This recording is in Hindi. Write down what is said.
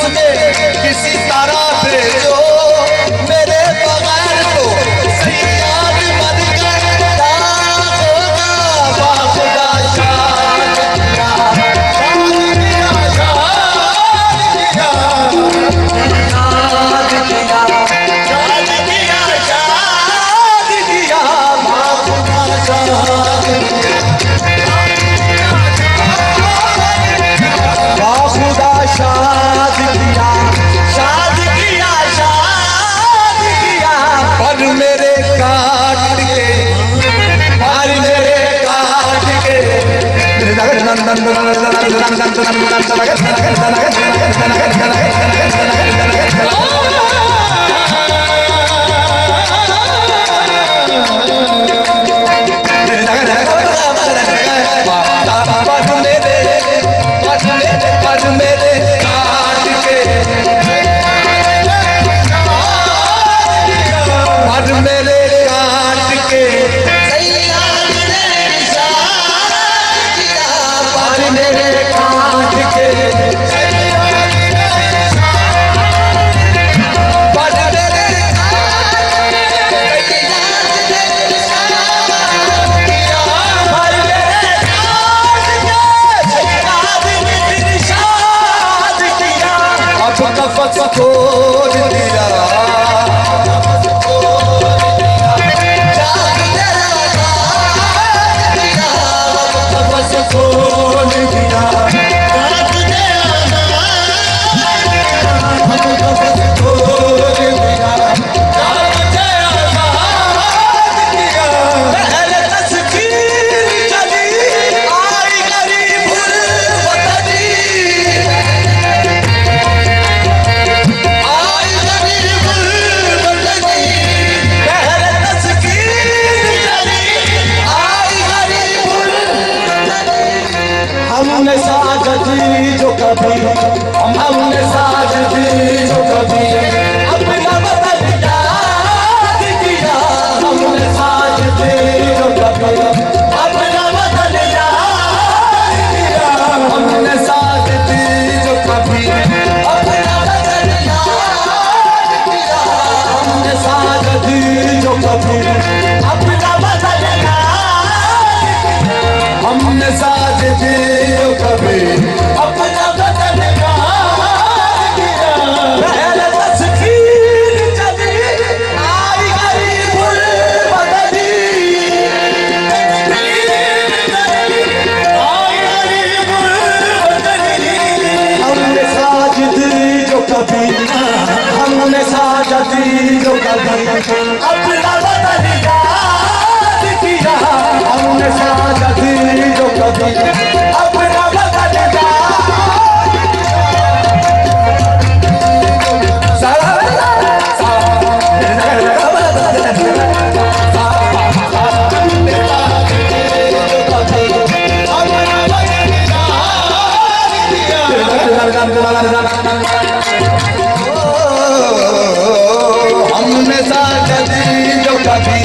मुझे किसी तरह भेजो, मेरे बगैर तो सैयाद बन गए, क्या होगा बाखुदा शाद किया, शाद किया, शाद किया, शाद किया, शाद किया, बाखुदा शाद किया, बाखुदा शाद किया, शाद किया, शाद किया, पर मेरे काट के, पर मेरे काट के, खोल दिया, खोल दिया, हमने साजत जो कभी, हमने साजत जो कभी अपना वतन याद किया, हमने साजत जो कभी अपना वतन याद किया, हमने साजत जो कभी अपना वतन याद किया, हमने साजत जो कभी अपना वतन याद किया, हमने साजत कभी अपना वतन याद किया, पहले तस्कीर चली आई गरीबुल वतनी, आई गरीबुल वतनी, हमने साजिद जो कभी, हमने साजद जो कभी अपना वतन याद किया, हमने साजद जो कभी अपना वतन याद हमने साजद जो कभी